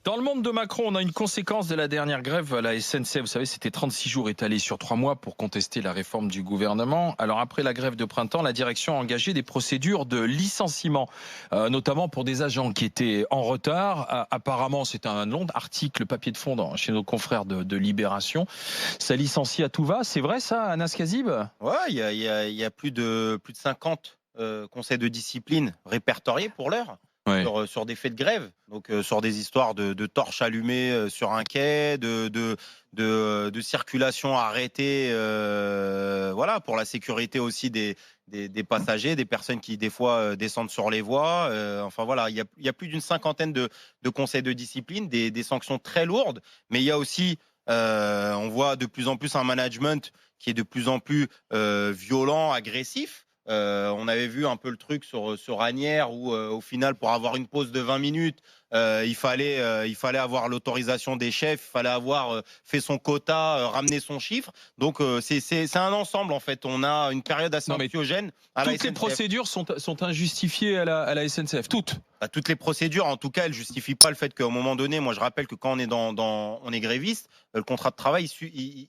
Dans le monde de Macron, on a une conséquence de la dernière grève à la SNCF. Vous savez, c'était 36 jours étalés sur 3 mois pour contester la réforme du gouvernement. Alors après la grève de printemps, la direction a engagé des procédures de licenciement, notamment pour des agents qui étaient en retard. Apparemment, c'est un long article papier de fond chez nos confrères de Libération. Ça licencie à tout va. C'est vrai ça, Anas Kazib? Ouais, il y a plus de 50 conseils de discipline répertoriés pour l'heure. Ouais. Sur des faits de grève, donc sur des histoires de torches allumées sur un quai, de circulation arrêtée, voilà, pour la sécurité aussi des passagers, des personnes qui des fois descendent sur les voies. Enfin voilà, il y a plus d'une cinquantaine de conseils de discipline, des sanctions très lourdes, mais il y a aussi, on voit de plus en plus un management qui est de plus en plus violent, agressif. On avait vu un peu le truc sur Asnières où au final pour avoir une pause de 20 minutes il fallait avoir l'autorisation des chefs, il fallait avoir fait son quota, ramener son chiffre. Donc c'est un ensemble en fait. On a une période assez anxiogène à la Toutes les SNCF. procédures sont injustifiées à la SNCF, toutes. Toutes les procédures, en tout cas, elles justifient pas le fait qu'à un moment donné, moi je rappelle que quand on est on est gréviste, le contrat de travail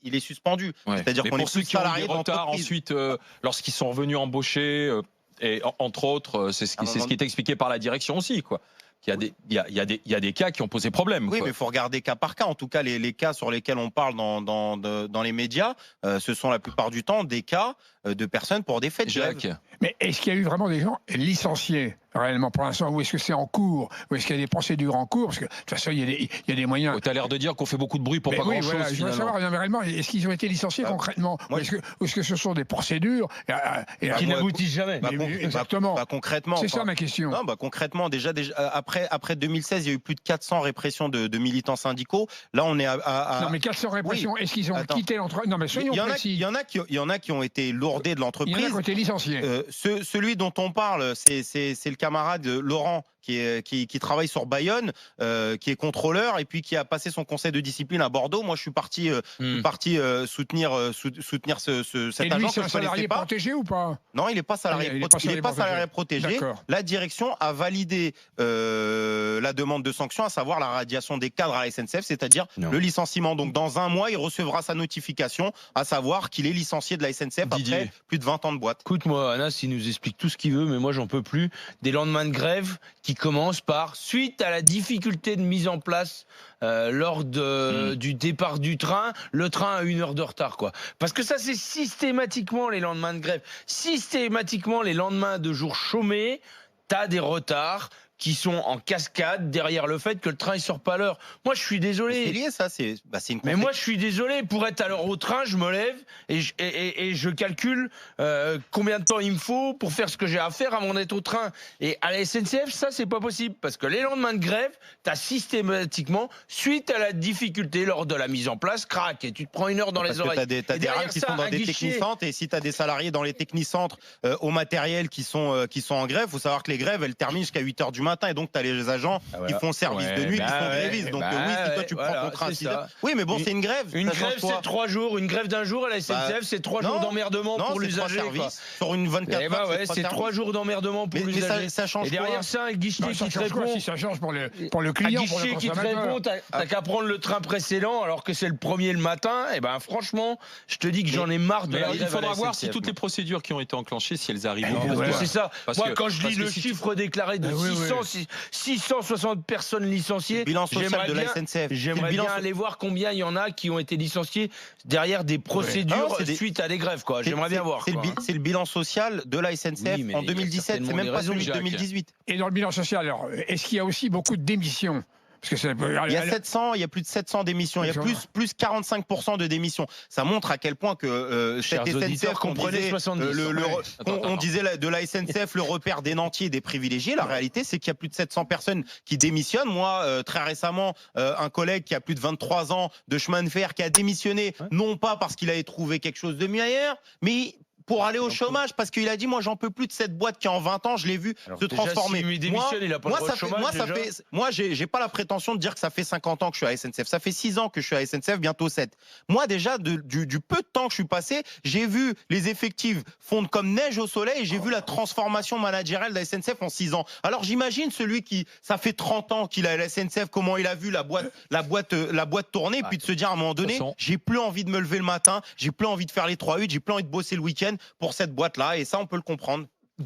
il est suspendu. Ouais. C'est-à-dire qu'on est pour ceux plus qui ont eu salarié des retards ensuite, lorsqu'ils sont revenus embaucher, et entre autres, c'est ce qui est expliqué par la direction aussi, quoi. Il y a des cas qui ont posé problème. Oui, quoi. mais il faut regarder cas par cas. En tout cas, les cas sur lesquels on parle dans les médias, ce sont la plupart du temps des cas de personnes pour des faits de grève. Jacques. Mais est-ce qu'il y a eu vraiment des gens licenciés réellement pour l'instant, ou est-ce que c'est en cours, ou est-ce qu'il y a des procédures en cours? Parce que de toute façon, il y a des moyens. Tu as l'air de dire qu'on fait beaucoup de bruit pour Mais pas oui, grand-chose. voilà, je voudrais savoir réellement, est-ce qu'ils ont été licenciés concrètement, ou est-ce que ce sont des procédures qui n'aboutissent jamais? Exactement. Concrètement, c'est ça ma question. Non, concrètement, déjà après 2016, il y a eu plus de 400 répressions de militants syndicaux. Là, on est à... Non, mais 400 répressions, est-ce qu'ils ont quitté l'entreprise? Non, mais soyons précis. Il y en a qui ont été lourdés de l'entreprise. Il y en a qui ont été licenciés. Celui dont on parle, c'est le camarade Laurent qui travaille sur Bayonne, qui est contrôleur et puis qui a passé son conseil de discipline à Bordeaux. Moi, je suis parti soutenir cet agent. C'est un salarié protégé ou pas? Non, il n'est pas salarié. Il n'est pas salarié protégé. La direction a validé la demande de sanction, à savoir la radiation des cadres à la SNCF, c'est-à-dire le licenciement. Donc, dans un mois, il recevra sa notification, à savoir qu'il est licencié de la SNCF après plus de 20 ans de boîte. Écoute-moi, Anas, il nous explique tout ce qu'il veut, mais moi, j'en peux plus. Des lendemains de grève qui commencent par suite à la difficulté de mise en place lors du départ du train, le train a 1 heure de retard, quoi. Parce que ça, c'est systématiquement les lendemains de grève, systématiquement les lendemains de jours chômés, t'as des retards qui sont en cascade derrière le fait que le train ne sort pas à l'heure. Moi, je suis désolé. C'est lié, ça. Mais moi, je suis désolé. Pour être à l'heure au train, je me lève et je calcule combien de temps il me faut pour faire ce que j'ai à faire avant d'être au train. Et à la SNCF, ça, c'est pas possible. Parce que les lendemains de grève, tu as systématiquement, suite à la difficulté lors de la mise en place, crac, et tu te prends 1 heure dans les oreilles. Tu as des rames qui sont dans des technicentres, et si tu as des salariés dans les technicentres au matériel qui sont en grève, il faut savoir que les grèves, elles terminent jusqu'à 8 heures du matin, et donc tu as les agents qui font service de nuit, qui sont grévistes. Donc oui, si toi tu prends ton train, oui, mais bon, c'est une grève. Une grève, c'est 3 jours. Une grève d'1 jour à la SNCF, c'est 3 jours d'emmerdement pour l'usager. Sur une 24 heures, c'est 3 jours d'emmerdement pour l'usager. Ça change quoi? Et derrière ça, un guichet qui te répond. Si ça change pour le client, un guichet qui te répond, t'as qu'à prendre le train précédent alors que c'est le premier le matin. Et ben franchement, je te dis que j'en ai marre de la grève. Il faudra voir si toutes les procédures qui ont été enclenchées, si elles arrivent. C'est ça. Moi, quand je lis le chiffre déclaré de 660 personnes licenciées, bilan social de la SNCF. J'aimerais bien aller voir combien il y en a qui ont été licenciés derrière des procédures suite à des grèves. J'aimerais bien voir. C'est le bilan social de la SNCF en 2017, c'est même pas celui de 2018. Et dans le bilan social, alors, est-ce qu'il y a aussi beaucoup de démissions? Parce que il y a plus de 700 démissions. Il y a plus 45% de démissions. Ça montre à quel point que cette SNCF on disait de la SNCF le repère des nantis et des privilégiés. La réalité, c'est qu'il y a plus de 700 personnes qui démissionnent. Moi, très récemment, un collègue qui a plus de 23 ans de chemin de fer qui a démissionné, non pas parce qu'il avait trouvé quelque chose de mieux ailleurs, mais pour aller au chômage, parce qu'il a dit, moi, j'en peux plus de cette boîte qui, en 20 ans, je l'ai vu se transformer. S'il démissionne, il a pas le droit au chômage, moi, j'ai pas la prétention de dire que ça fait 50 ans que je suis à SNCF. Ça fait 6 ans que je suis à SNCF, bientôt 7. Moi, déjà, du peu de temps que je suis passé, j'ai vu les effectifs fondre comme neige au soleil et j'ai vu la transformation managériale de la SNCF en 6 ans. Alors, j'imagine celui qui, ça fait 30 ans qu'il est à la SNCF, comment il a vu la boîte tourner, puis de se dire à un moment donné, j'ai plus envie de me lever le matin, j'ai plus envie de faire les 3-8, j'ai plus envie de bosser le week-end pour cette boîte-là, et ça, on peut le comprendre.